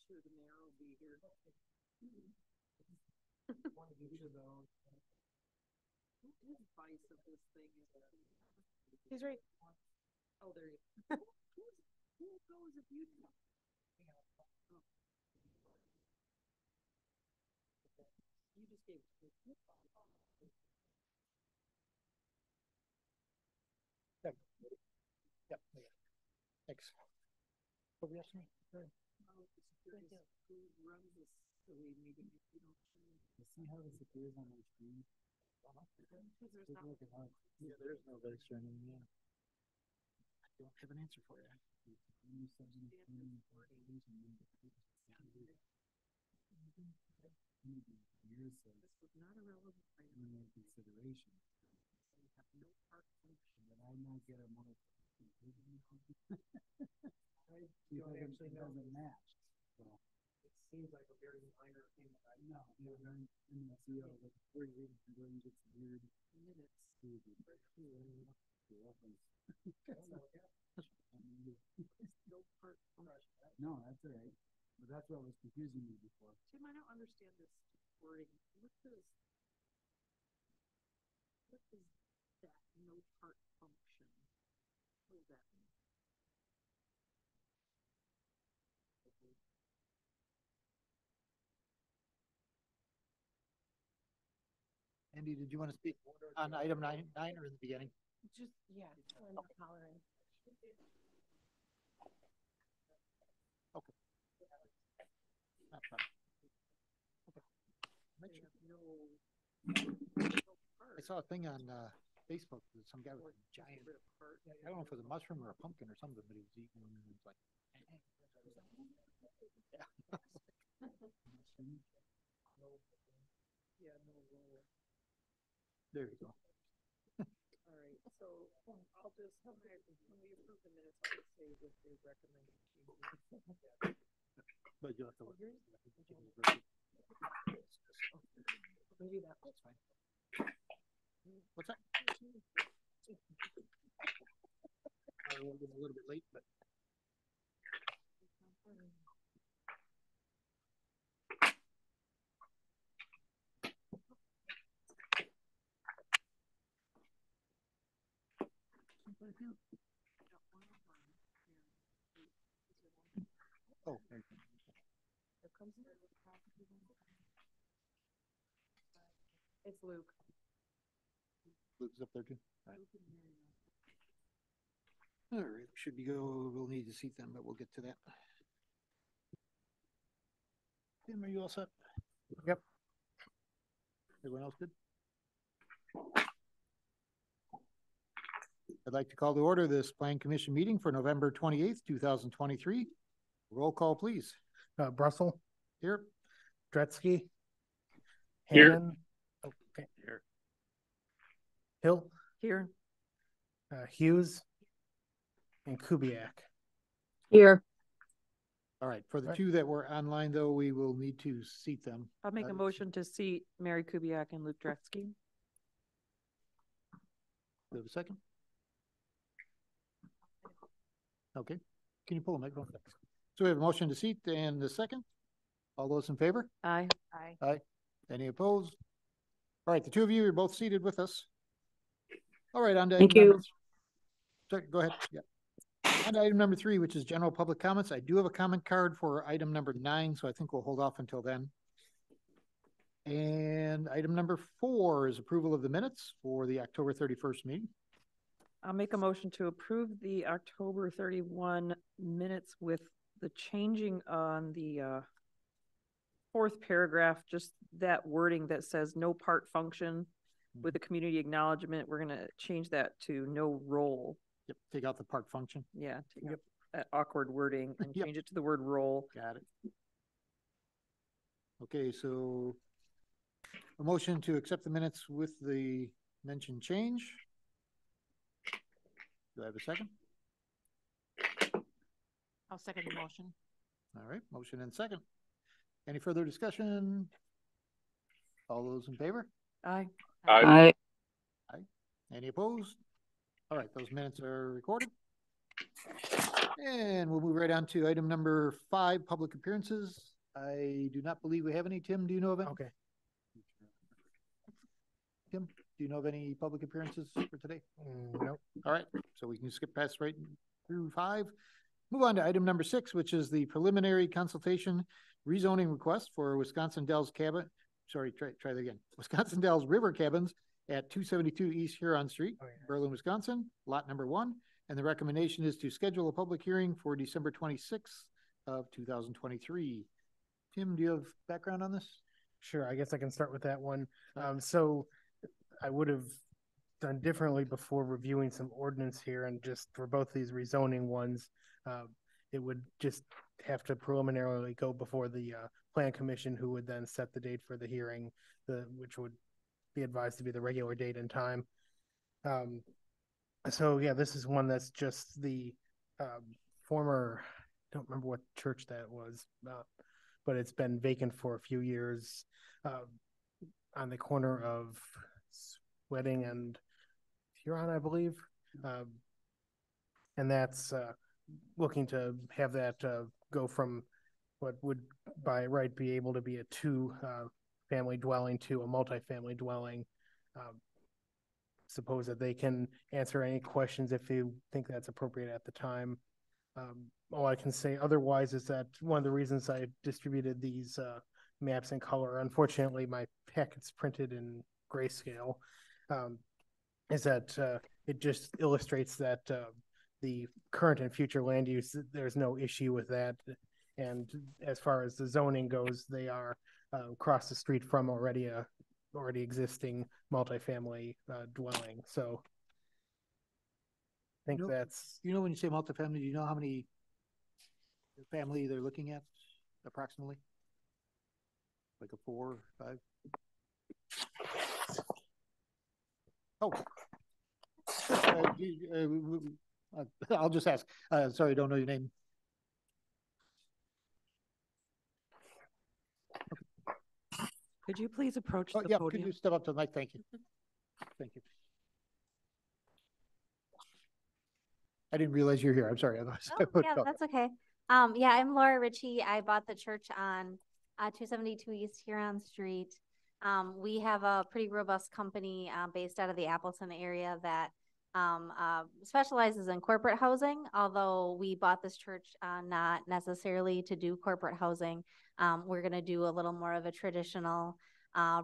Sure, the mayor will be here. His vice of this thing is. He's right. Oh, there you go. Who goes if you? You just gave. Yep. Yep. Thanks. What were you asking me? Who runs this silly meeting if you don't? You see how this appears on my screen? Because there's not. Yeah, there's no voice or anything. Yeah. I don't have an answer for you. Years of This was not a relevant criminal consideration. You have no part function. But I might get a more. I don't actually know. Doesn't match. So. It seems like a very minor thing. No, you're very in the CEO with 40 reading conversions, it's weird. Minutes. No part function. No, that's all right. But that's what was confusing me before. Tim, I don't understand this wording. What does that no part function? What does that mean? Andy, did you want to speak on item nine or in the beginning? Just, yeah, I'm not hollering. Okay. Not fun. Okay. They have no part. I saw a thing on Facebook with some guy with a giant, Rid of part. I don't know if it was a mushroom or a pumpkin or something, but he was eating and it was like, yeah. Yeah, no role. There you go. All right, so I'll just, when we approve the minutes, I'll just say with the recommended changes. But you'll have to look. We do that. That's fine. What's that? We're getting a little bit late, but. Oh, thank you. It's Luke. Luke's up there too. All right, should be we'll need to seat them, but we'll get to that. Tim, are you all set? Yep. Everyone else good? I'd like to call to order this Plan Commission meeting for November 28th, 2023. Roll call, please. Brussel, Here. Dretsky. Here. Hannon. Okay. Hill, Here. Hughes, and Kubiak. Here, All right, for the Right. two that were online, though, we will need to seat them. I'll make a Uh, motion to seat Mary Kubiak and Luke Dretsky. Do you have a second? Okay, can you pull the microphone? So we have a motion to seat and the second. All those in favor? Aye. Aye. Any opposed? All right, the two of you are both seated with us. All right, on to Thank item number you. Sorry, go ahead. Yeah. On to item number 3, which is general public comments. I do have a comment card for item number 9, so I think we'll hold off until then. And item number 4 is approval of the minutes for the October 31st meeting. I'll make a motion to approve the October 31 minutes with the changing on the fourth paragraph, just that wording that says no part function with a community acknowledgement. We're gonna change that to no role. Yep, take out the part function. Yeah, take out that awkward wording and Yep. change it to the word role. Got it. Okay, so a motion to accept the minutes with the mentioned change. Do I have a second? I'll second the motion. All right, motion and second. Any further discussion? All those in favor? Aye. I, Any opposed? All right, those minutes are recorded. And we'll move right on to item number 5, public appearances. I do not believe we have any. Tim, do you know of any? Okay. Tim, do you know of any public appearances for today? Nope. All right, so we can skip past right through 5. Move on to item number 6, which is the preliminary consultation rezoning request for Wisconsin Dells cabin. Sorry, try that again. Wisconsin Dells River Cabins at 272 East Huron Street, Oh, yeah. Berlin, Wisconsin, lot number 1. And the recommendation is to schedule a public hearing for December 26th of 2023. Tim, do you have background on this? Sure, I guess I can start with that one. So I would have done differently before reviewing some ordinance here, and just for both these rezoning ones, it would just have to preliminarily go before the Plan Commission, who would then set the date for the hearing, which would be advised to be the regular date and time. So yeah, this is one that's just the former, don't remember what church that was, but it's been vacant for a few years, on the corner of Wedding and Huron, I believe. And that's looking to have that go from what would by right be able to be a 2 family dwelling to a multifamily dwelling. Suppose that they can answer any questions if you think that's appropriate at the time. All I can say otherwise is that one of the reasons I distributed these maps in color, unfortunately my packet's printed in grayscale, is that it just illustrates that the current and future land use, there's no issue with that. And as far as the zoning goes, they are across the street from already existing multifamily dwelling. So I think Nope. that's, You know, when you say multifamily, do you know how many family they're looking at approximately? Like a 4 or 5? Oh. I'll just ask. Sorry, I don't know your name. Could you please approach Oh, the yeah, could podium? you step up to the mic? Thank you. Thank you. I didn't realize you're here. I'm sorry. Oh, yeah, that's okay. Yeah, I'm Laura Ritchie. I bought the church on 272 East Huron Street. We have a pretty robust company based out of the Appleton area that specializes in corporate housing, although we bought this church not necessarily to do corporate housing. We're going to do a little more of a traditional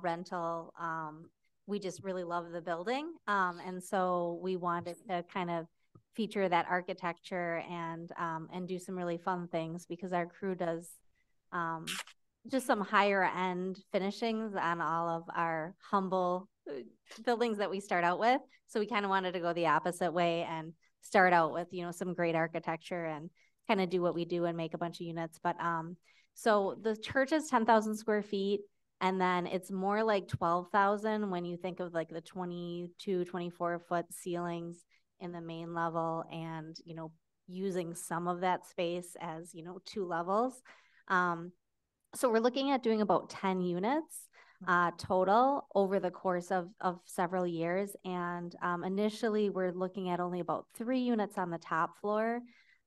rental. We just really love the building. And so we wanted to kind of feature that architecture and do some really fun things because our crew does just some higher end finishings on all of our humble buildings that we start out with. So we kind of wanted to go the opposite way and start out with, you know, some great architecture and kind of do what we do and make a bunch of units. But so the church is 10,000 square feet. And then it's more like 12,000 when you think of like the 22, 24-foot ceilings in the main level and, you know, using some of that space as, you know, 2 levels. So we're looking at doing about 10 units total over the course of several years. And initially we're looking at only about 3 units on the top floor.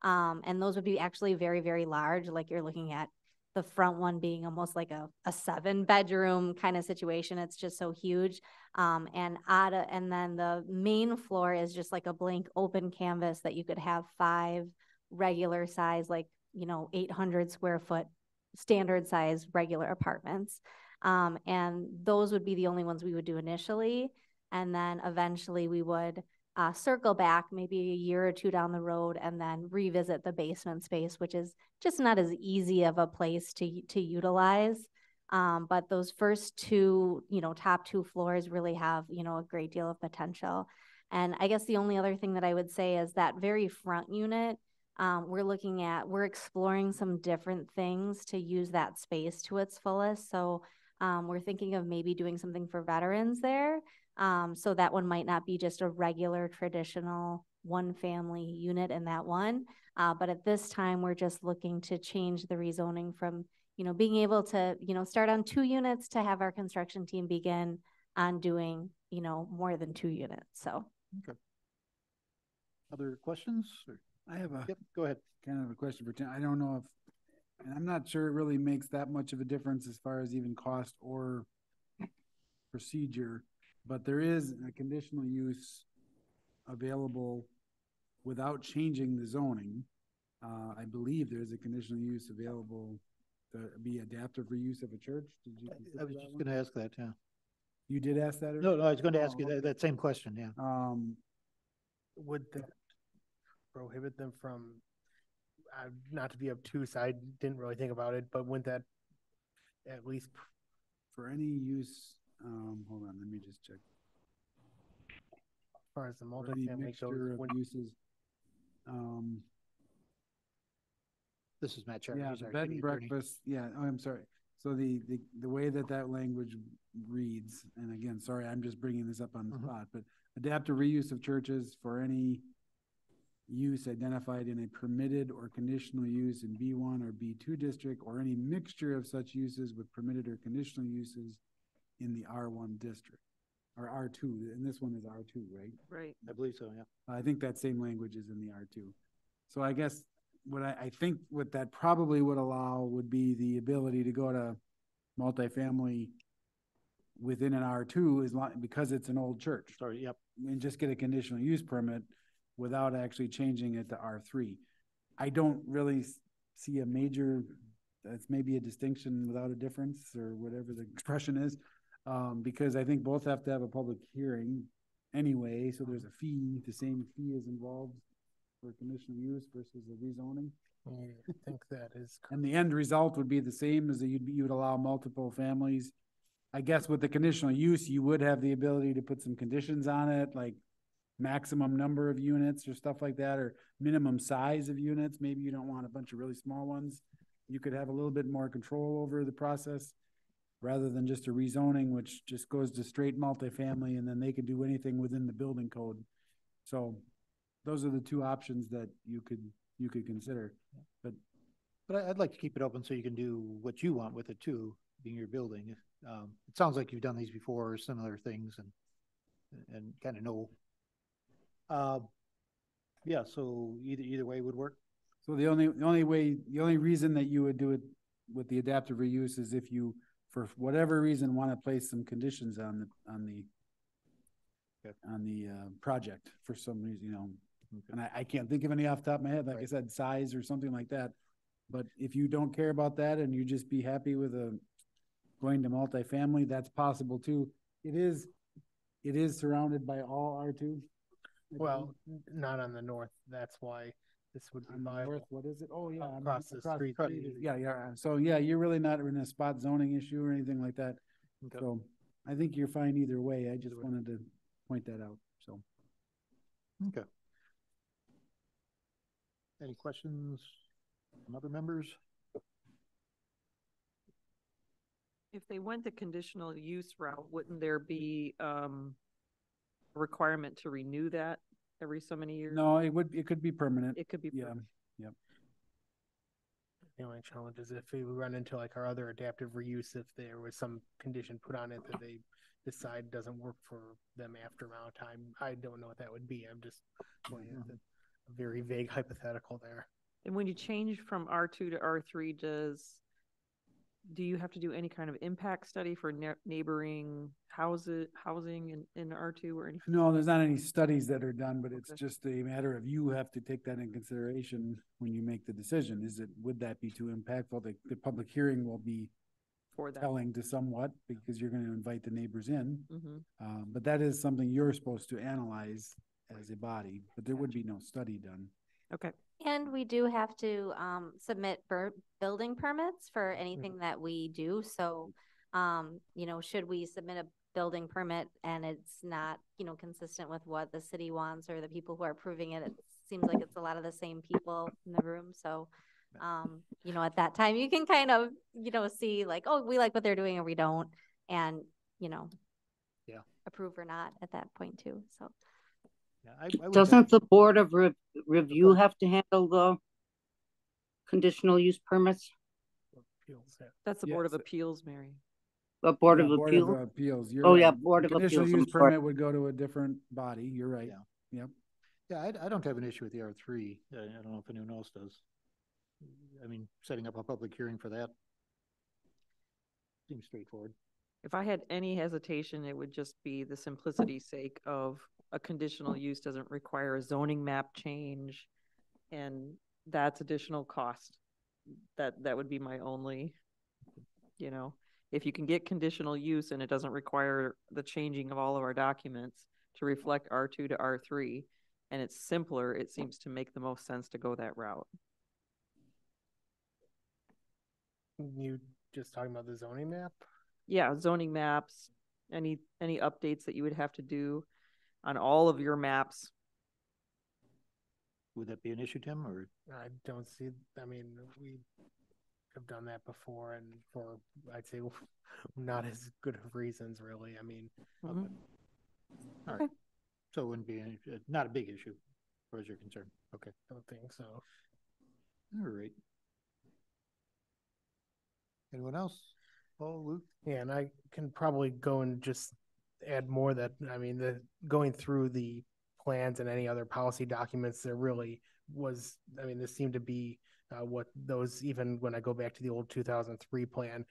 And those would be actually very, very large. Like you're looking at the front one being almost like a 7-bedroom kind of situation. It's just so huge. And then the main floor is just like a blank open canvas that you could have 5 regular size, like, you know, 800 square foot standard size regular apartments. And those would be the only ones we would do initially. And then eventually we would circle back maybe a year or 2 down the road and then revisit the basement space, which is just not as easy of a place to utilize. But those first 2, you know, top 2 floors really have, you know, a great deal of potential. And I guess the only other thing that I would say is that very front unit, we're exploring some different things to use that space to its fullest. So we're thinking of maybe doing something for veterans there. So that one might not be just a regular traditional 1-family unit in that one. But at this time, we're just looking to change the rezoning from, you know, being able to, you know, start on 2 units to have our construction team begin on doing, you know, more than 2 units. So. Okay. Other questions? I have a Yep, go ahead. kind of a question for Tim. I don't know if, and I'm not sure it really makes that much of a difference as far as even cost or procedure, but there is a conditional use available without changing the zoning. I believe there's a conditional use available to be adaptive reuse of a church. Did you? I was just gonna ask that, yeah. You did ask that? No, I was gonna ask Oh, you that same question, yeah. Would that prohibit them from, not to be obtuse, I didn't really think about it, but wouldn't that at least, For any use, hold on, let me just check. as far as the For any multifamily mixture goes, of wouldn't- uses. This is Matt Charter. Yeah, he's the our bed city and attorney. breakfast, yeah, oh, I'm sorry. So the way that language reads, and again, sorry, I'm just bringing this up on the Mhm. spot, but adaptive reuse of churches for any use identified in a permitted or conditional use in B1 or B2 district, or any mixture of such uses with permitted or conditional uses in the R1 district, or R2, and this one is R2, right? Right. I believe so, yeah. I think that same language is in the R2. So I guess what I think what that probably would allow would be the ability to go to multifamily within an R2 because it's an old church, Sorry, yep. and just get a conditional use permit without actually changing it to R3. I don't really see a major, that's maybe a distinction without a difference, or whatever the expression is, because I think both have to have a public hearing anyway, so there's a fee, the same fee is involved for conditional use versus a rezoning. I think that is correct. And the end result would be the same, as that you would allow multiple families. I guess with the conditional use, you would have the ability to put some conditions on it, like maximum number of units or stuff like that, or minimum size of units. Maybe you don't want a bunch of really small ones. You could have a little bit more control over the process rather than just a rezoning, which just goes to straight multifamily, and then they could do anything within the building code. So those are the 2 options that you could consider. But I'd like to keep it open so you can do what you want with it too, being your building. It sounds like you've done these before, similar things, and kind of know. Yeah, so either way would work. So the only reason that you would do it with the adaptive reuse is if you, for whatever reason, want to place some conditions on the project for some reason, you know. And I can't think of any off the top of my head, like I said, size or something like that. But if you don't care about that and you just be happy with going to multifamily, that's possible too. It is surrounded by all R2. Well, not on the north, that's why this would be On the viable. north, what is it? Oh, yeah. on Across the street. Yeah, yeah. So, yeah, you're really not in a spot zoning issue or anything like that. Okay. So I think you're fine either way. I just wanted to point that out, so. Okay. Any questions from other members? If they went the conditional use route, wouldn't there be, a requirement to renew that every so many years? No, it could be permanent. It could be. Yeah, permanent. yep. The only challenge is if we run into like our other adaptive reuse, if there was some condition put on it that they decide doesn't work for them after amount of time. I don't know what that would be. I'm just pointing at a very vague hypothetical there. And when you change from R2 to R3, do you have to do any kind of impact study for neighboring housing in R2 or anything? No, there's not any studies that are done, but it's Okay. just a matter of you have to take that in consideration when you make the decision. Would that be too impactful? The public hearing will be For that? telling to somewhat because you're going to invite the neighbors in. Mm-hmm. But that is something you're supposed to analyze as a body, but there would be no study done. Okay. And we do have to submit building permits for anything that we do. So, you know, should we submit a building permit and it's not, you know, consistent with what the city wants or the people who are approving it, it seems like it's a lot of the same people in the room. So, you know, at that time, you can kind of, you know, see like, oh, we like what they're doing or we don't. And, you know, Yeah. approve or not at that point too. So. Yeah, I would Doesn't def- the Board of Review ahead. have to handle the conditional use permits? Appeals, yeah. That's the Board of Yes. Appeals, Mary. The Board Yeah, of Board of Appeal? Appeals, you're Oh, yeah, right. Board The of Conditional Appeals, I'm use sorry. permit would go to a different body. You're right. Yeah. Yep. Yeah, I don't have an issue with the R3. I don't know if anyone else does. I mean, setting up a public hearing for that seems straightforward. If I had any hesitation, it would just be the simplicity's sake of a conditional use doesn't require a zoning map change, and that's additional cost. That would be my only, you know, if you can get conditional use and it doesn't require the changing of all of our documents to reflect R2 to R3, and it's simpler, it seems to make the most sense to go that route. You just talking about the zoning map? Yeah, zoning maps, any updates that you would have to do on all of your maps. Would that be an issue, Tim, or? I don't see, I mean, we have done that before and for, I'd say, not as good of reasons, really. I mean, Mhm. All right. So it wouldn't be not a big issue, as far as you're concerned. Okay. I don't think so. All right. Anyone else? Paul, Luke? Yeah, and I can probably go and just add more that, I mean, going through the plans and any other policy documents, there really was, I mean, this seemed to be what those, even when I go back to the old 2003 plan,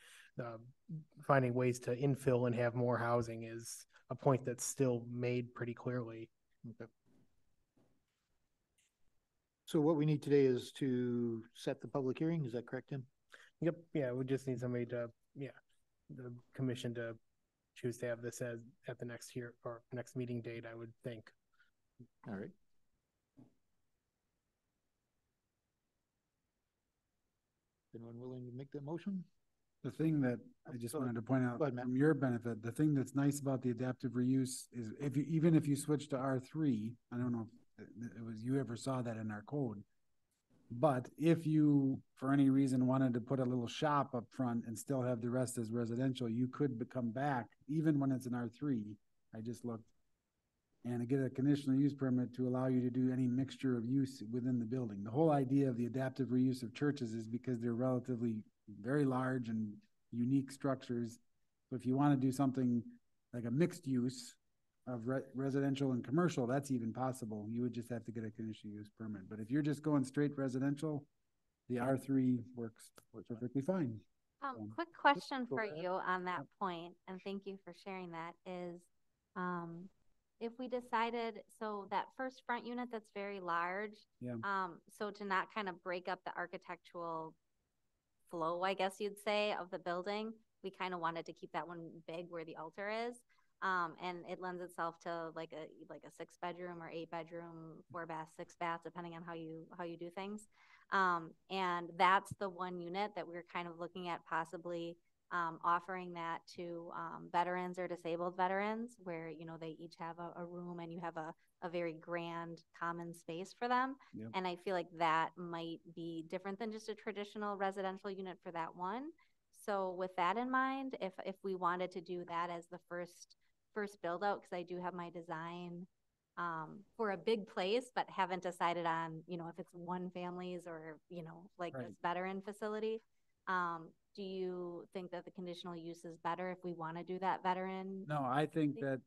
finding ways to infill and have more housing is a point that's still made pretty clearly. Okay. So what we need today is to set the public hearing. Is that correct, Tim? Yep, yeah, we just need somebody to, the commission to choose to have this as at the next year or next meeting date, I would think. All right. Anyone willing to make that motion? The thing that I just Go ahead. wanted to point out Go ahead, Matt. from your benefit, the thing that's nice about the adaptive reuse is even if you switch to R3, I don't know if it was, you ever saw that in our code. But if you, for any reason, wanted to put a little shop up front and still have the rest as residential, you could come back, even when it's an R3. I just looked. And to get a conditional use permit to allow you to do any mixture of use within the building. The whole idea of the adaptive reuse of churches is because they're relatively very large and unique structures. So if you want to do something like a mixed use of residential and commercial, that's even possible. You would just have to get a conditional use permit. But if you're just going straight residential, the R3 works perfectly fine. Quick question go for ahead. you on that point, and thank you for sharing that, is, if we decided, so that first front unit that's very large, Yeah. so to not kind of break up the architectural flow, I guess you'd say, of the building, we kind of wanted to keep that one big where the altar is. And it lends itself to like a 6 bedroom or 8 bedroom, 4 bath, 6 bath, depending on how you do things. And that's the one unit that we're kind of looking at possibly offering that to veterans or disabled veterans, where you know they each have a room and you have a very grand common space for them. Yep. And I feel like that might be different than just a traditional residential unit for that one. So with that in mind, if we wanted to do that as the first build out, because I do have my design for a big place, but haven't decided on, you know, if it's one families or, you know, like Right. this veteran facility. Do you think that the conditional use is better if we want to do that veteran? No, I think that,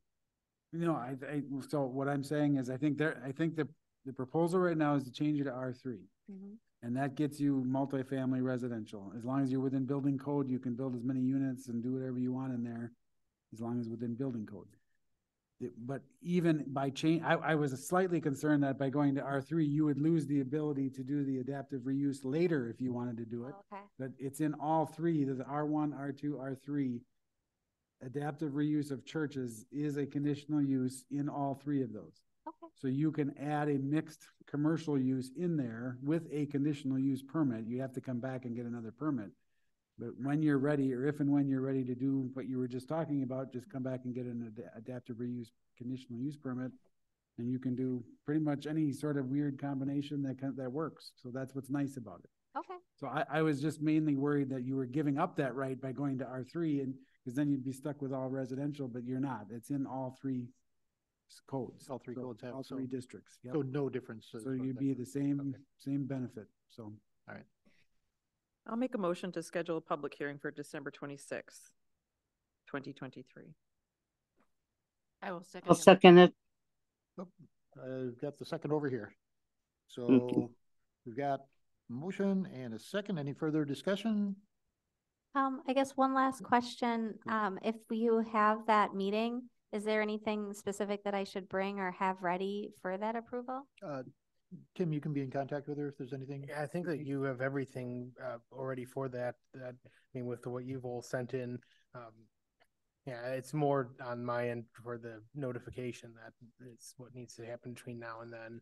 so what I'm saying is, I think the proposal right now is to change it to R3. Mhm. And that gets you multifamily residential. As long as you're within building code, you can build as many units and do whatever you want in there, as long as within building code. But even by change, I was slightly concerned that by going to R3, you would lose the ability to do the adaptive reuse later if you wanted to do it. Oh, okay. But it's in all three, there's R1, R2, R3. Adaptive reuse of churches is a conditional use in all three of those. Okay. So you can add a mixed commercial use in there with a conditional use permit. You have to come back and get another permit. But when you're ready, or if and when you're ready to do what you were just talking about, just come back and get an adaptive reuse conditional use permit. And you can do pretty much any sort of weird combination that works. So that's what's nice about it. Okay. So I was just mainly worried that you were giving up that right by going to R3, and because then you'd be stuck with all residential, but you're not. It's in all three codes. All three So codes have, all so- three districts. Yep. So no difference. as So far as you'd that be goes. the same, Okay. same benefit. So, I'll make a motion to schedule a public hearing for December 26th, 2023. I will second. I'll second it. Got the second over here. Thank you. So we've got a motion and a second. Any further discussion? I guess one last question. If you have that meeting, is there anything specific that I should bring or have ready for that approval? Tim, you can be in contact with her if there's anything. Yeah, I think that you have everything already for that, I mean, with what you've all sent in. Yeah, it's more on my end for the notification that it's what needs to happen between now and then.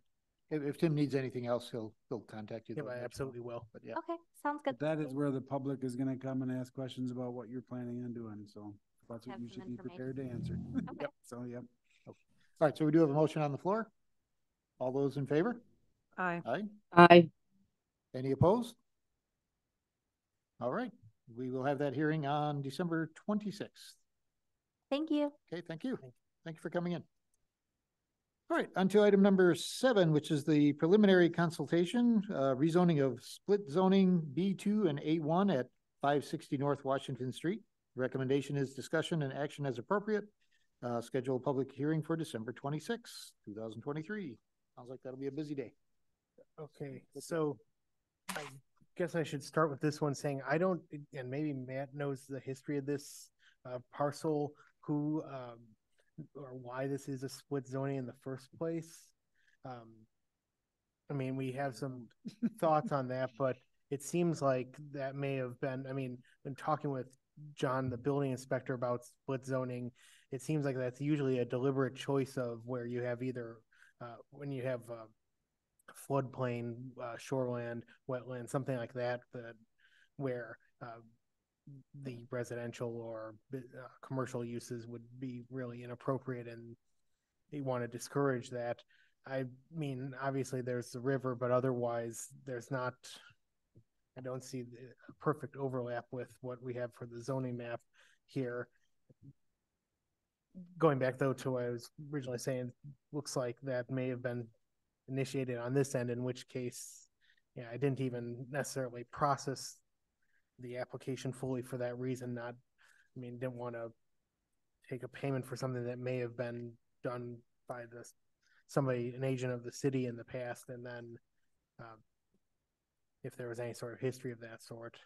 If Tim needs anything else, he'll contact you. Yeah, though, I let you know. absolutely will. But yeah, Okay, sounds good. but that is where the public is gonna come and ask questions about what you're planning on doing. So that's what Have you some should be information. prepared to answer. Okay. Yep. So, yep. all right, so we do have a motion on the floor. All those in favor? Aye. Aye. Aye. Any opposed? All right, we will have that hearing on December 26th. Thank you. Okay, thank you. Thank you for coming in. All right, on to item number 7, which is the preliminary consultation, rezoning of split zoning B2 and A1 at 560 North Washington Street. Recommendation is discussion and action as appropriate. Schedule a public hearing for December 26th, 2023. Sounds like that'll be a busy day. Okay, so I guess I should start with this one saying I don't, and maybe Matt knows the history of this parcel, who or why this is a split zoning in the first place. I mean, we have some thoughts on that, but it seems like that may have been, I mean, when talking with John, the building inspector, about split zoning, it seems like that's usually a deliberate choice of where you have either, when you have floodplain, shoreland, wetland, something like that, where the residential or commercial uses would be really inappropriate, and they want to discourage that. I mean, obviously there's the river, but otherwise there's not, I don't see a perfect overlap with what we have for the zoning map here. Going back though to what I was originally saying, looks like that may have been initiated on this end, in which case, yeah, I didn't even necessarily process the application fully for that reason. Not, I mean, didn't want to take a payment for something that may have been done by somebody, an agent of the city in the past, and then if there was any sort of history of that sort.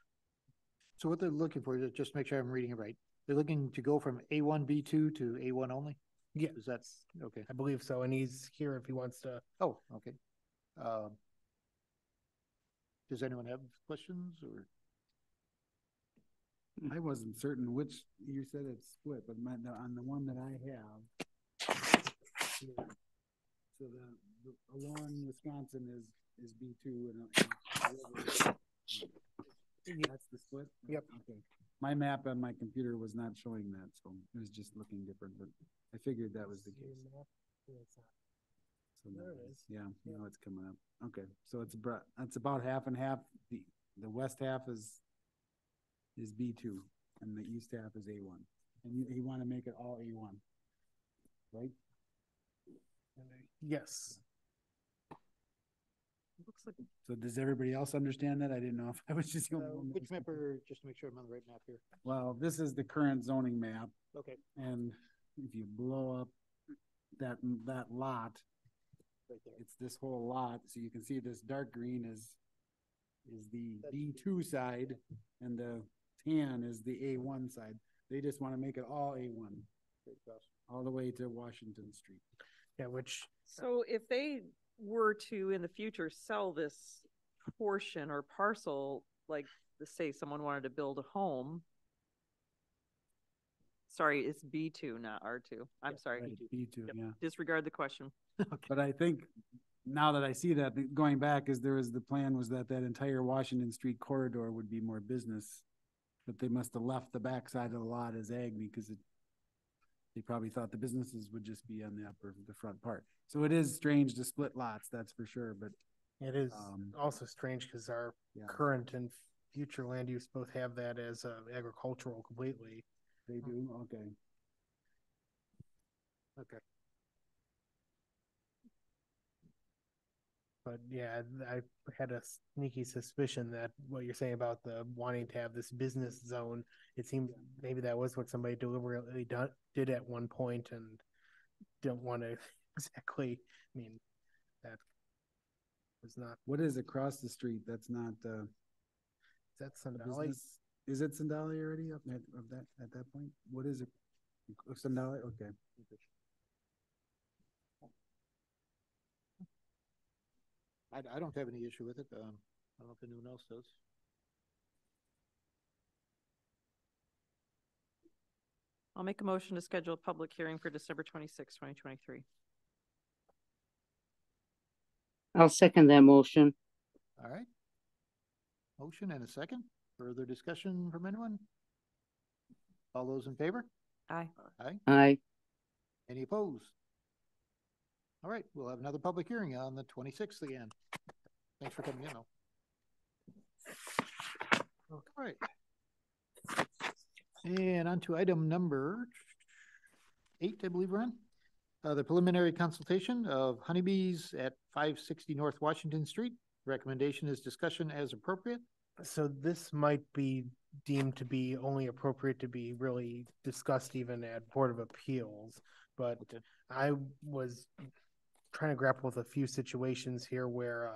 So what they're looking for, just make sure I'm reading it right. They're looking to go from A1, B2 to A1 only? Yeah, Is that, okay. I believe so, and he's here if he wants to. Oh, okay. Does anyone have questions or? I wasn't certain which, you said it's split, but on the one that I have. So along Wisconsin is B2 and that's the split? Yep. Okay. My map on my computer was not showing that, so it was just looking different, but I figured that was the case. So There it is. yeah, now it's coming up. Okay, so it's about half and half. The west half is B2 and the east half is A1. And you want to make it all A1, right? Yes. Looks like, So does everybody else understand that? I didn't know if I was just the only one. that Which was- map are, just to make sure I'm on the right map here? Well, this is the current zoning map, Okay, and if you blow up that lot, right there. it's this whole lot, so you can see this dark green is the That's- B2 side, and the tan is the A1 side. They just want to make it all A1, Great cross. all the way to Washington Street. Yeah, which, so if they were to, in the future, sell this portion or parcel, like, say someone wanted to build a home. Sorry, it's B2, not R2. I'm sorry. Right, B2, Yep. yeah. Disregard the question. But I think now that I see that, going back, the plan was that entire Washington Street corridor would be more business. But they must have left the backside of the lot as ag because they probably thought the businesses would just be on the front part. So it is strange to split lots, that's for sure, but it is Um, also strange because our yeah, current and future land use both have that as agricultural completely. they do, okay. Okay. But yeah, I had a sneaky suspicion that what you're saying about the wanting to have this business zone, it seemed maybe that was what somebody deliberately did at one point and don't want to exactly, I mean, that was not, What is across the street? That's not, that's a Sandali. business? Is it Sandali already at that point? What is it? Sandali, okay. I don't have any issue with it. I don't know if anyone else does. I'll make a motion to schedule a public hearing for December 26, 2023. I'll second that motion. All right. Motion and a second. Further discussion from anyone? All those in favor? Aye. Aye. Aye. Any opposed? All right, we'll have another public hearing on the 26th again. Thanks for coming in, though. All right. And on to item number 8, I believe we're on. The preliminary consultation of honeybees at 560 North Washington Street. Recommendation is discussion as appropriate. So this might be deemed to be only appropriate to be really discussed even at Board of Appeals. But I was trying to grapple with a few situations here where,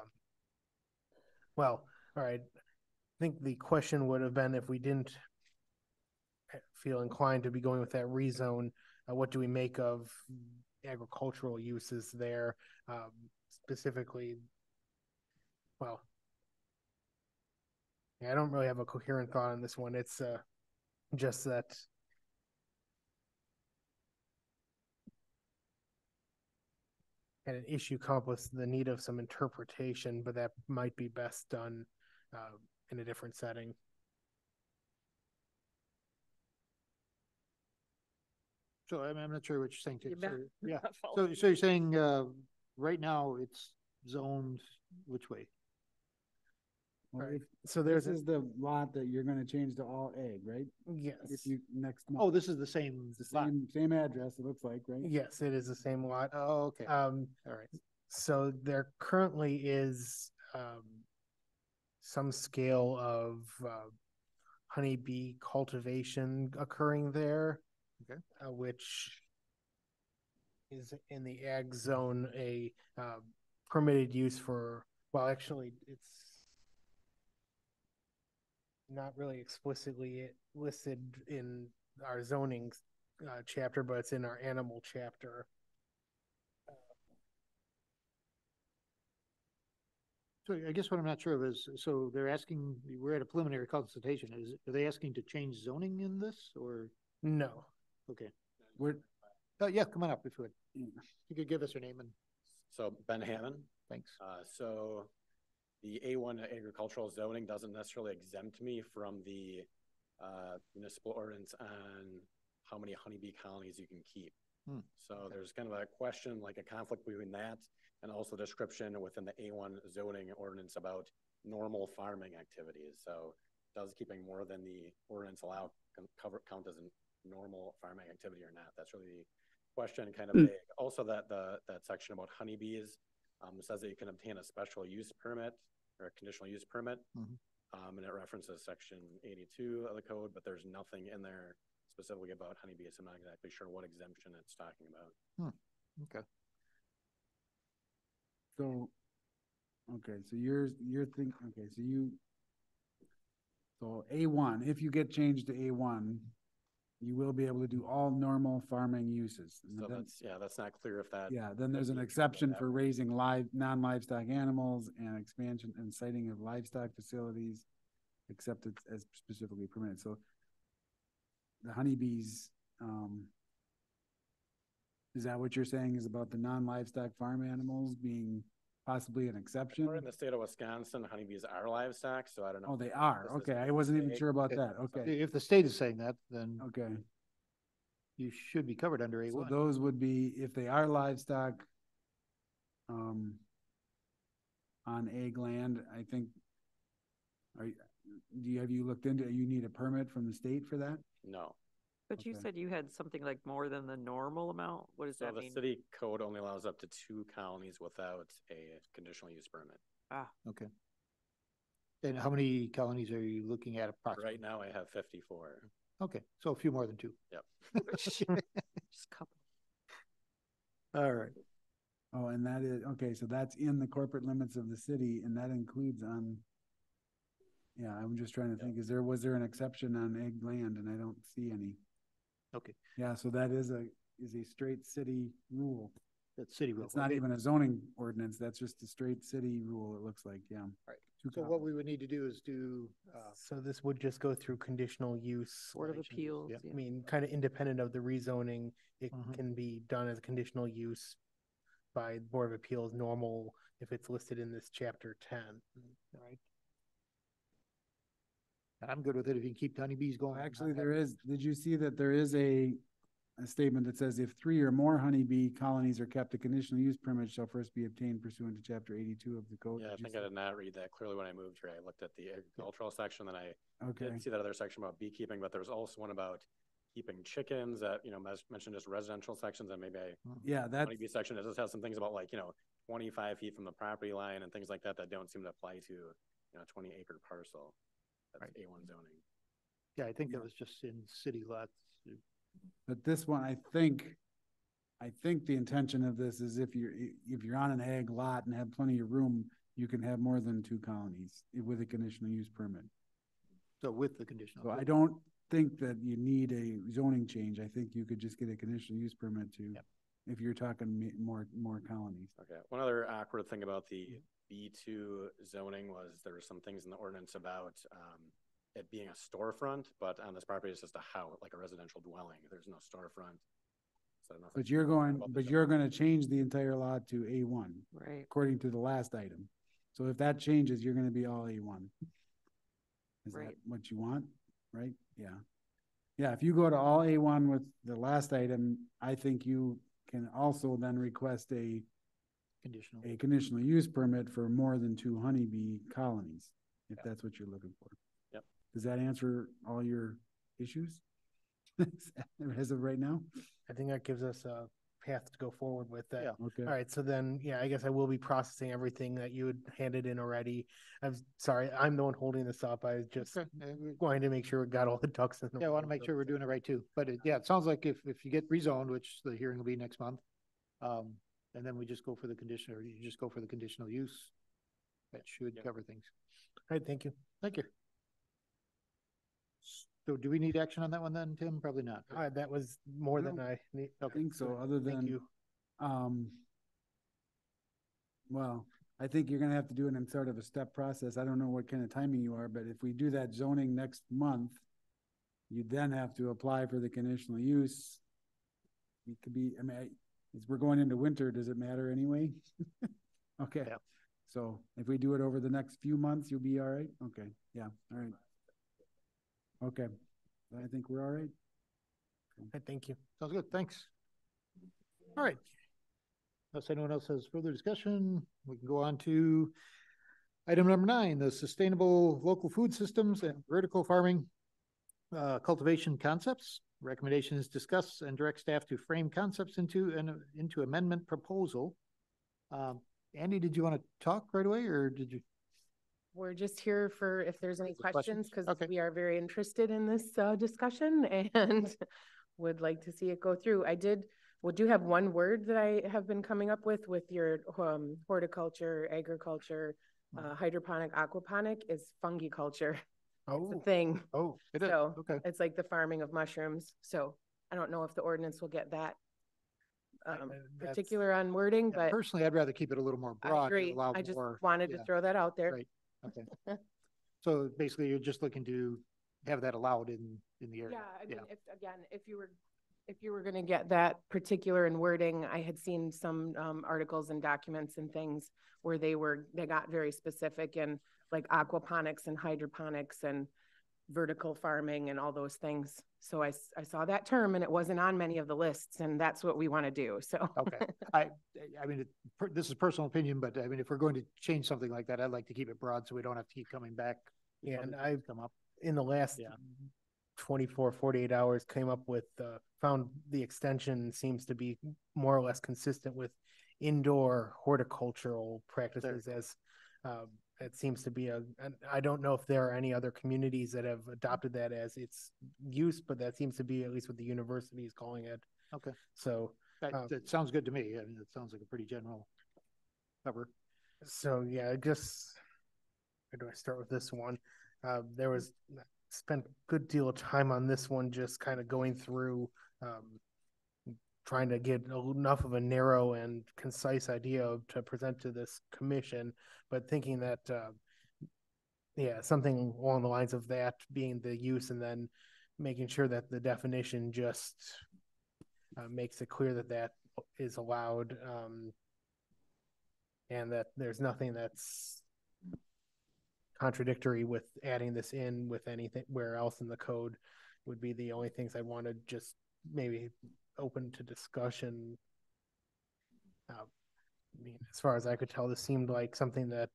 well, all right, I think the question would have been if we didn't feel inclined to be going with that rezone, what do we make of agricultural uses there? Specifically, well, yeah, I don't really have a coherent thought on this one. It's just that had an issue come up with the need of some interpretation, but that might be best done in a different setting. So I'm not sure what you're saying, Tim. You're So, not- yeah, not following. so you're saying, right now it's zoned which way? Well, Right. if So this there's a, is the lot that you're gonna change to all ag, right? yes, If you, next month. Oh, this is the same It's the lot. same address, it looks like, right? yes, it is the same lot. Oh, okay. All right. So there currently is some scale of honeybee cultivation occurring there. Okay. Which is in the ag zone, a permitted use for, well, actually, it's not really explicitly listed in our zoning chapter, but it's in our animal chapter. So I guess what I'm not sure of is, so they're asking, we're at a preliminary consultation, are they asking to change zoning in this, or, No. okay. We're, Yeah, come on up if you would. Yeah. You could give us your name and So Ben Hammond. thanks. So the A1 agricultural zoning doesn't necessarily exempt me from the municipal ordinance on how many honeybee colonies you can keep. So there's kind of a question, like a conflict between that and also description within the A1 zoning ordinance about normal farming activities. So does keeping more than the ordinance allow count as a normal farming activity or not? That's really the question, kind of vague. Also that that section about honeybees says that you can obtain a special use permit or a conditional use permit. And it references section 82 of the code, but there's nothing in there specifically about honeybees. I'm not exactly sure what exemption it's talking about. Okay. so, okay, so you're thinking, okay, so A1, if you get changed to A1, you will be able to do all normal farming uses. And So then- that's not clear if that. Yeah, then there's an exception for raising non-livestock animals and expansion and siting of livestock facilities, except it's as specifically permitted. So the honeybees, is that what you're saying is about the non-livestock farm animals being possibly an exception? We're in the state of Wisconsin, honeybees are livestock, so I don't know. Oh, they are. This is Okay, I wasn't even vague. sure about that. Okay, If the state is saying that, then okay. you should be covered under So A1. those would be, if they are livestock, on egg land, I think, have you looked into, you need a permit from the state for that? No. But you Okay. said you had something like more than the normal amount? What does So that the mean? city code only allows up to 2 colonies without a conditional use permit. Okay. And how many colonies are you looking at approximately? Right now I have 54. Okay, so a few more than 2. Yep. Just a couple. All right. Oh, and that is, okay, so that's in the corporate limits of the city, and that includes on, yeah, I'm just trying to think, was there an exception on egg land, and I don't see any. Okay. Yeah, so that is a straight city rule. That's city rule. It's not even a zoning ordinance, that's just a straight city rule, it looks like, yeah. Right. Two So what we would need to do is do, So this would just go through conditional use. Board of like, Appeals. yeah. yeah. I mean, kind of independent of the rezoning, it Mhm. can be done as a conditional use by the Board of Appeals normal if it's listed in this chapter 10. right? I'm good with it if you can keep honeybees going. Actually, did you see that there is a statement that says if 3 or more honeybee colonies are kept, a conditional use permit shall first be obtained pursuant to chapter 82 of the code? Yeah, I Did you think see- I did not read that clearly when I moved here. I looked at the agricultural section, then I Okay, didn't see that other section about beekeeping, but there was also one about keeping chickens that, mentioned just residential sections, and maybe yeah, that's, honeybee section, it just has some things about like, 25 feet from the property line and things like that that don't seem to apply to, 20-acre parcel. That's Right. A1 zoning. Yeah, I think that was just in city lots. but this one, I think the intention of this is if you're on an ag lot and have plenty of room, you can have more than 2 colonies with a conditional use permit. So with the conditional. So I don't think that you need a zoning change. I think you could just get a conditional use permit to, Yep. if you're talking more colonies. Okay, one other awkward thing about the B2 zoning was there were some things in the ordinance about it being a storefront, but on this property it's just a house, like a residential dwelling. There's no storefront. So nothing. But you're gonna change the entire lot to A1, Right. according to the last item. So if that changes, you're gonna be all A1. Is that Right. what you want? Right? Yeah. Yeah, if you go to all A1 with the last item, I think you can also then request a Conditional. conditional use permit for more than 2 honeybee colonies, if Yeah. that's what you're looking for. Yep. Does that answer all your issues? As of right now? I think that gives us a path to go forward with that. Yeah. Okay. All right, so then, yeah, I guess I will be processing everything that you had handed in already. I'm sorry, I'm the one holding this up. I was just Okay. wanting to make sure we got all the ducks in the. Yeah, I want to row. make sure we're doing it right too. But it sounds like if you get rezoned, which the hearing will be next month, and then we just go for the condition, or you just go for the conditional use, that should Yep. cover things. All right, thank you. Thank you. So do we need action on that one then, Tim? Probably not. All right, that was more than No, I need. I think so, Good. other Thank than, you. well, I think you're gonna have to do it in sort of a step process. I don't know what kind of timing you are, but if we do that zoning next month, you then have to apply for the conditional use. It could be, I mean, as we're going into winter, does it matter anyway? Okay. Yeah. So if we do it over the next few months, you'll be all right? Okay, yeah, all right. Okay, I think we're all right. Thank you. Sounds good, thanks. All right. Unless anyone else has further discussion, we can go on to item number 9, the sustainable local food systems and vertical farming cultivation concepts. Recommendation is discuss and direct staff to frame concepts into amendment proposal. Andy, did you want to talk right away, or did you? We're just here for if there's any questions, because Okay. we are very interested in this discussion and would like to see it go through. We do have one word that I have been coming up with your horticulture, agriculture, hydroponic, aquaponic is fungiculture. It's a thing. Oh, it is. So Okay. it's like the farming of mushrooms. So I don't know if the ordinance will get that particular on wording, Yeah, but personally, I'd rather keep it a little more I broad. to agree. allow I just more- wanted to yeah, throw that out there. Right. Okay. So basically, you're just looking to have that allowed in the area. Yeah, I mean, if you were gonna get that particular in wording, I had seen some articles and documents and things where they got very specific and like aquaponics and hydroponics and vertical farming and all those things. So I saw that term and it wasn't on many of the lists, and that's what we want to do, so. Okay. I mean, this is personal opinion, but I mean, if we're going to change something like that, I'd like to keep it broad so we don't have to keep coming back. if Yeah, other and things I've come up. in the last Yeah. 24, 48 hours came up with, found the extension seems to be more or less consistent with indoor horticultural practices as, it seems to be and I don't know if there are any other communities that have adopted that as its use, but that seems to be at least what the university is calling it. Okay. So, That sounds good to me. I mean, it sounds like a pretty general cover. so yeah, I guess, where do I start with this one? There was spent a good deal of time on this one, just kind of going through, trying to get enough of a narrow and concise idea to present to this commission, but thinking that, something along the lines of that being the use, and then making sure that the definition just makes it clear that that is allowed, and that there's nothing that's contradictory with adding this in with anything where else in the code would be the only things I want to just maybe open to discussion. I mean, as far as I could tell, this seemed like something that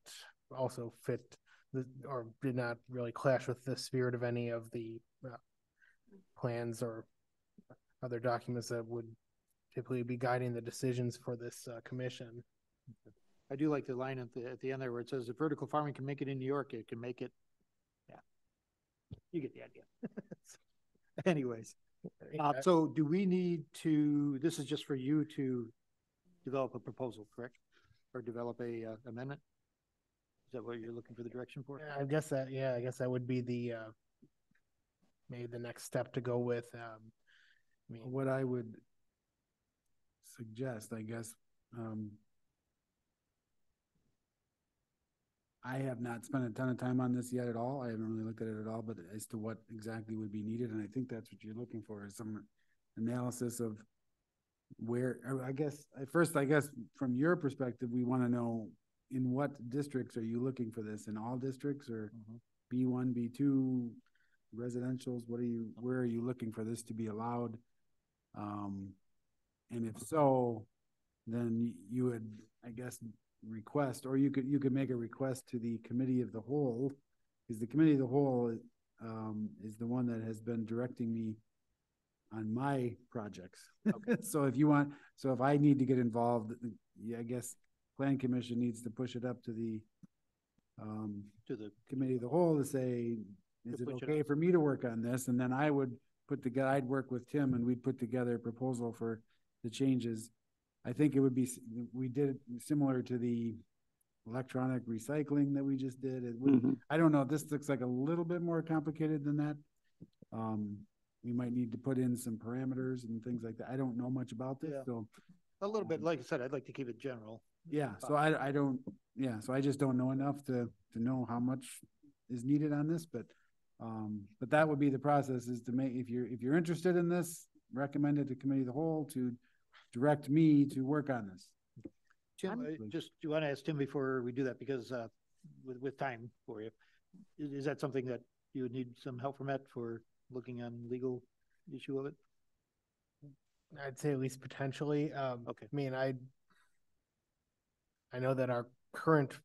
also fit or did not really clash with the spirit of any of the plans or other documents that would typically be guiding the decisions for this commission. I do like the line at the end there where it says if vertical farming can make it in New York, it can make it. Yeah. You get the idea. Anyways. So do we need to, this is just for you to develop a proposal, correct? Or develop a amendment? Is that what you're looking for the direction for? I guess that would be the maybe the next step to go with. I mean, What I would suggest, I guess, I have not spent a ton of time on this yet at all. I haven't really looked at it at all, but as to what exactly would be needed, and I think that's what you're looking for, is some analysis of where, I guess from your perspective, we want to know in what districts are you looking for this? In all districts, or B1, B2, residentials? Where are you looking for this to be allowed? And if so, then you would, I guess, request, or you could make a request to the committee of the whole, because the committee of the whole is the one that has been directing me on my projects. Okay. So if I need to get involved, I guess Plan Commission needs to push it up to the committee of the whole to say, is it okay for me to work on this? And then I would I'd work with Tim and we'd put together a proposal for the changes. I think it would be, we did it similar to the electronic recycling that we just did. I don't know, this looks like a little bit more complicated than that. We might need to put in some parameters and things like that. I don't know much about this, so. A little bit, like I said, I'd like to keep it general. Yeah, so I don't, yeah, so I just don't know enough to know how much is needed on this, but that would be the process, is to make, if you're interested in this, recommend it to committee of the whole to direct me to work on this. Tim, do you want to ask Tim before we do that, because with time for you, is that something that you would need some help from Ed for looking on legal issue of it? I'd say at least potentially. Okay. I mean, I know that our current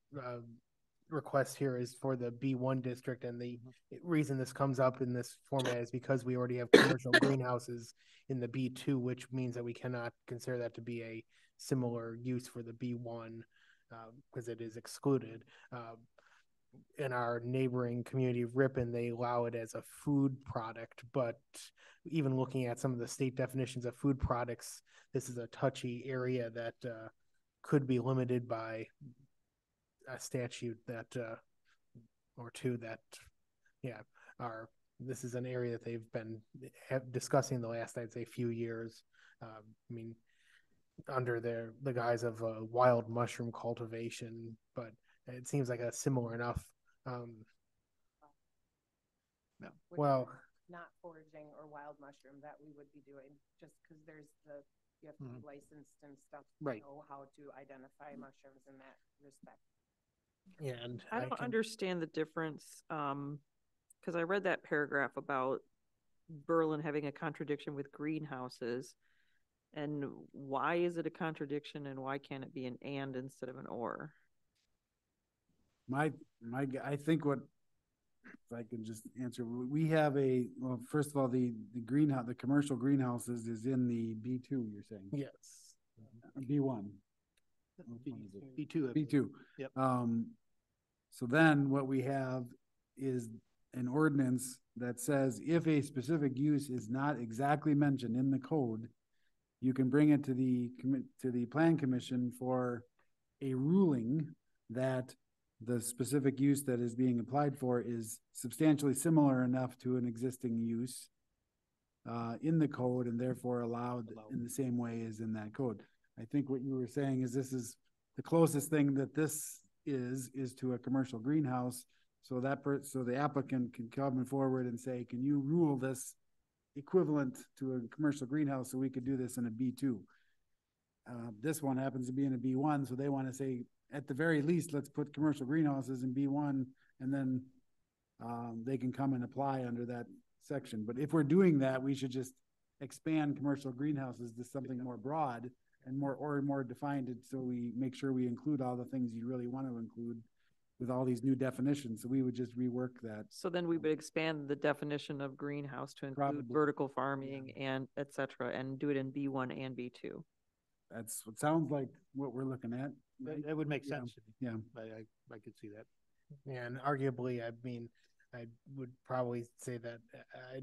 request here is for the B1 district, and the reason this comes up in this format is because we already have commercial greenhouses in the B2, which means that we cannot consider that to be a similar use for the B1 because it is excluded. In our neighboring community of Ripon, they allow it as a food product, but even looking at some of the state definitions of food products, this is a touchy area that could be limited by a statute that or two that this is an area that they've been discussing the last, I'd say, few years. I mean, under the guise of wild mushroom cultivation, but it seems like a similar enough. Well, Not foraging or wild mushroom that we would be doing, just because you have to be licensed and stuff to Right. know how to identify mushrooms in that respect. yeah, and I don't understand the difference, because I read that paragraph about Berlin having a contradiction with greenhouses. And why is it a contradiction, and why can't it be an and instead of an or? I think what, if I can just answer, we have well, first of all, the greenhouse, the commercial greenhouses is in the B2, you're saying? yes. B1. B2. B2. Yep. So then what we have is an ordinance that says if a specific use is not exactly mentioned in the code, you can bring it to the plan commission for a ruling that the specific use that is being applied for is substantially similar enough to an existing use in the code, and therefore allowed in the same way as in that code. I think what you were saying is this is the closest thing that this is to a commercial greenhouse. So so the applicant can come forward and say, can you rule this equivalent to a commercial greenhouse so we could do this in a B2? This one happens to be in a B1, so they want to say, at the very least, let's put commercial greenhouses in B1, and then they can come and apply under that section. But if we're doing that, we should just expand commercial greenhouses to something more broad and more defined, so we make sure we include all the things you really want to include with all these new definitions. So we would just rework that. So then we would expand the definition of greenhouse to include Probably. vertical farming and et cetera, and do it in B1 and B2. That's what sounds like what we're looking at. Right? That would make Yeah. sense. Yeah. I could see that. Yeah, and arguably, I mean, I would probably say that I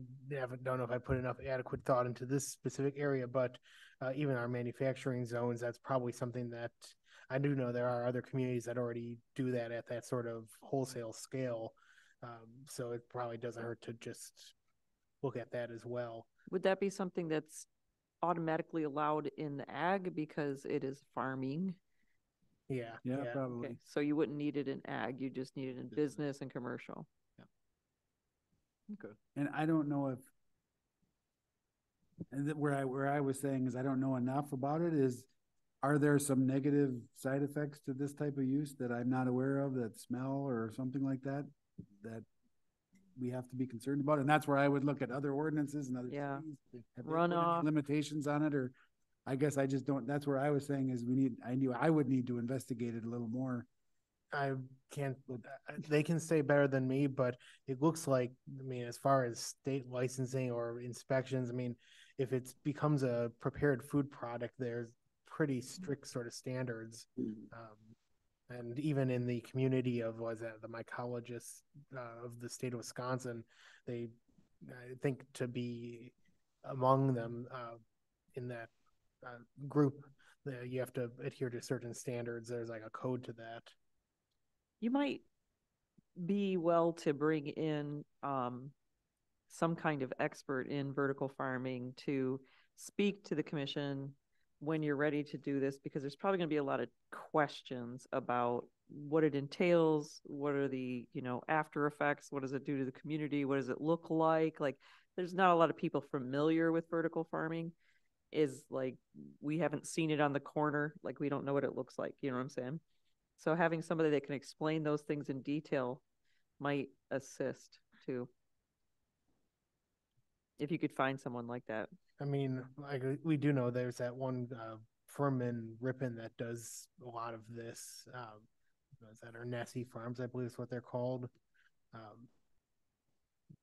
don't know if I put enough adequate thought into this specific area, but even our manufacturing zones, that's probably something that I do know there are other communities that already do that at that sort of wholesale scale. So it probably doesn't hurt to just look at that as well. Would that be something that's automatically allowed in ag because it is farming? Yeah. Yeah, probably. Okay, so you wouldn't need it in ag, you just need it in business and commercial. Okay. And I don't know if, and where I was saying is I don't know enough about it, is are there some negative side effects to this type of use that I'm not aware of, that smell or something like that we have to be concerned about? And that's where I would look at other ordinances and other Yeah. cities. Have they put any Runoff. limitations on it, or I guess I just don't, that's where I was saying is I would need to investigate it a little more. I can't, they can say better than me, but it looks like, I mean, as far as state licensing or inspections, I mean, if it becomes a prepared food product, there's pretty strict sort of standards. And even in the community of, the mycologists of the state of Wisconsin, I think to be among them in that group, you have to adhere to certain standards. There's like a code to that. You might be well to bring in some kind of expert in vertical farming to speak to the commission when you're ready to do this, because there's probably gonna be a lot of questions about what it entails, what are the, after effects, what does it do to the community, what does it look like? Like, there's not a lot of people familiar with vertical farming. Is like, we haven't seen it on the corner, like we don't know what it looks like, you know what I'm saying? So having somebody that can explain those things in detail might assist too. If you could find someone like that. I mean, like we do know there's that one firm in Ripon that does a lot of this. Is that Nessie Farms, I believe is what they're called.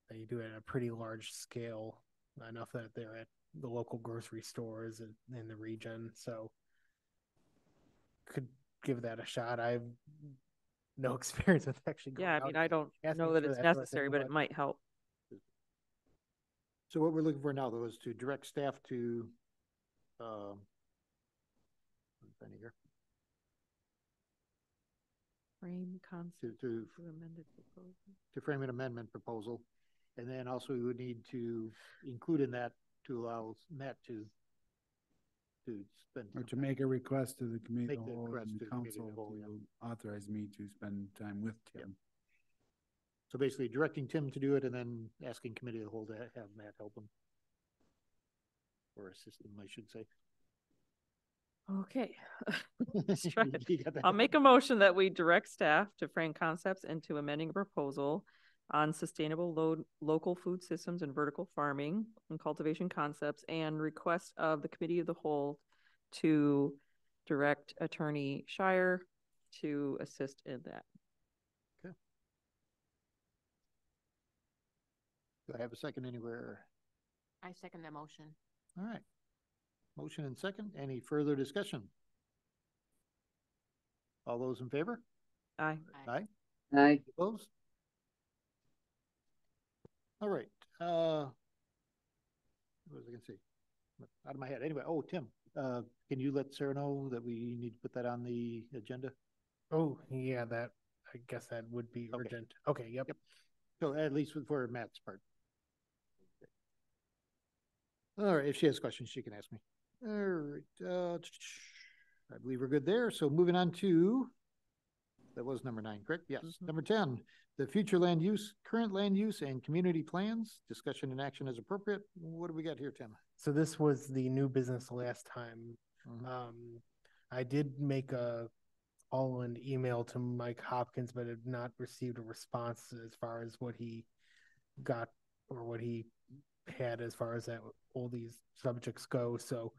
They do it at a pretty large scale, enough that they're at the local grocery stores in the region. So could give that a shot. I've no experience with actually going Yeah, I out mean, I don't asking know that for it's that sort of necessary, thing, but it might help. So what we're looking for now, though, is to direct staff to, I'm finding here, Frame concept to to amended proposal. to frame an amendment proposal. And then also we would need to include in that to allow Matt to spend. Or some to time. make a request to the committee Make of the the whole request and to the committee of council the whole, yeah. to authorize me to spend time with Tim. So basically directing Tim to do it and then asking committee of the whole to have Matt help him. Or assist him, I should say. Okay. Let's try it. You got that? I'll make a motion that we direct staff to frame concepts into amending a proposal on sustainable local food systems and vertical farming and cultivation concepts, and request of the committee of the whole to direct Attorney Shire to assist in that. Do I have a second anywhere? I second that motion. All right. Motion and second. Any further discussion? All those in favor? Aye. Aye. Aye. Opposed? All right. What was I gonna say? Out of my head. Anyway, Tim, can you let Sarah know that we need to put that on the agenda? Oh, yeah, I guess that would be Okay. urgent. Okay, yep. So at least for Matt's part. All right, if she has questions, she can ask me. All right, I believe we're good there. So moving on to, that was number 9, correct? Yes. Number 10, the future land use, current land use and community plans, discussion and action as appropriate. What do we got here, Tim? So this was the new business last time. Mhm. I did make a call and email to Mike Hopkins, but have not received a response as far as what he got or what he had as far as that all these subjects go. So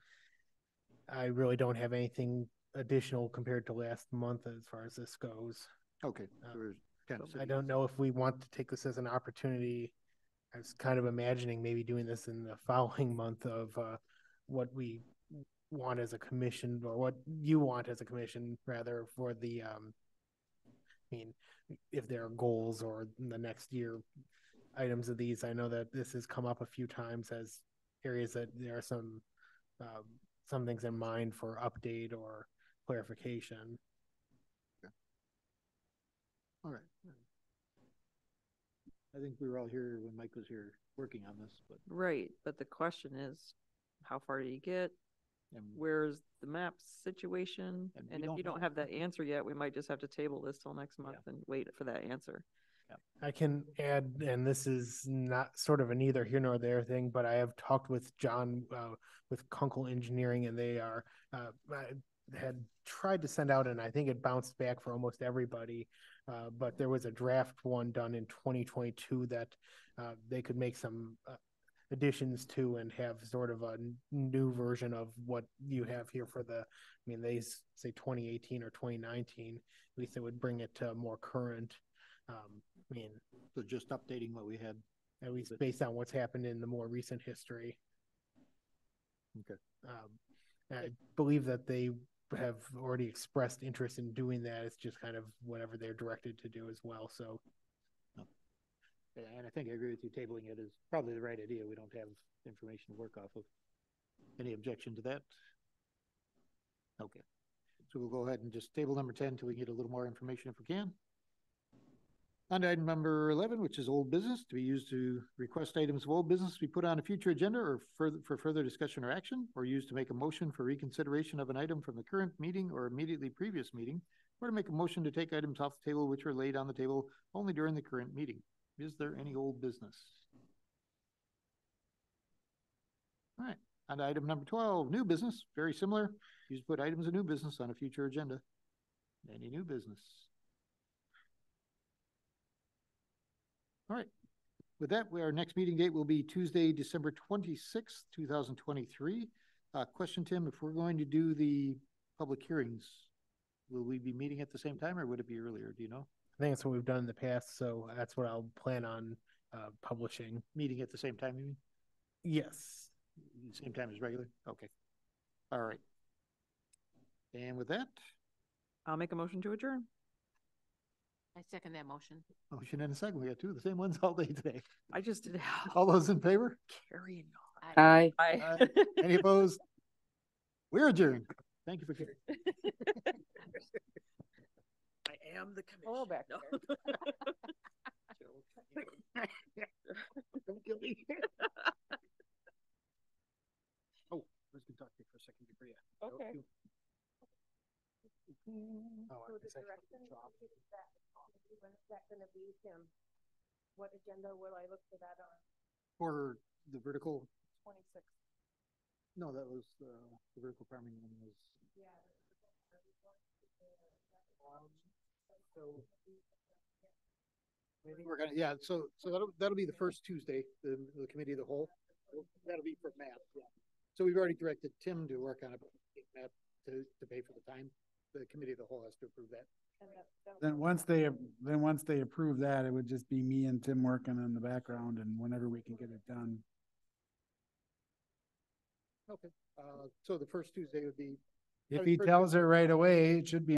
I really don't have anything additional compared to last month as far as this goes. Okay. So we're kind of I don't know if we want to take this as an opportunity. I was kind of imagining maybe doing this in the following month of what we want as a commission, or what you want as a commission, rather, for the, I mean, if there are goals or in the next year items of these. I know that this has come up a few times as areas that there are some things in mind for update or clarification. Okay. All right. I think we were all here when Mike was here working on this, but. Right, but the question is, how far do you get? And Where's the map situation? And we And if don't you don't know. have that answer yet, we might just have to table this till next month and wait for that answer. I can add, and this is not sort of a neither here nor there thing, but I have talked with John with Kunkel Engineering, and they are I had tried to send out, and I think it bounced back for almost everybody. But there was a draft one done in 2022 that they could make some additions to and have sort of a new version of what you have here for the, I mean, they say 2018 or 2019. At least it would bring it to more current. I mean, So just updating what we had. at least based on what's happened in the more recent history. Okay. I believe that they have already expressed interest in doing that. It's just kind of whatever they're directed to do as well. So, And I think I agree with you, tabling it is probably the right idea. We don't have information to work off of. Any objection to that? Okay. So we'll go ahead and just table number 10 until we get a little more information if we can. On to item number 11, which is old business, to be used to request items of old business to be put on a future agenda or for further discussion or action, or used to make a motion for reconsideration of an item from the current meeting or immediately previous meeting, or to make a motion to take items off the table which were laid on the table only during the current meeting. Is there any old business? All right, on to item number 12, new business, very similar. Use to put items of new business on a future agenda. Any new business? All right, with that, our next meeting date will be Tuesday, December 26th, 2023. Question, Tim, if we're going to do the public hearings, will we be meeting at the same time or would it be earlier? Do you know? I think that's what we've done in the past, so that's what I'll plan on publishing. Meeting at the same time, you mean? Yes. Same time as regular? Okay. All right. And with that, I'll make a motion to adjourn. I second that motion. motion and a second. We got two of the same ones all day today. I just did. All those in favor? Carrying Aye. on. Any opposed? We're adjourned. Thank you for coming. I am the commission. Oh, back No. Don't kill me. Oh, I was gonna talk to you for a second before you. Okay. Oh, I guess I should drop. When's that gonna be, Tim? What agenda will I look for that on? For the vertical, 26. no, that was, the vertical farming one was. We're gonna, yeah, so that'll be the first Tuesday, the committee of the whole. That'll be for Matt, yeah. So we've already directed Tim to work on it, Matt to pay for the time. The committee of the whole has to approve that. Then once they approve that, it would just be me and Tim working in the background and whenever we can get it done. Okay, so the first Tuesday would be. If he tells her right away, it should be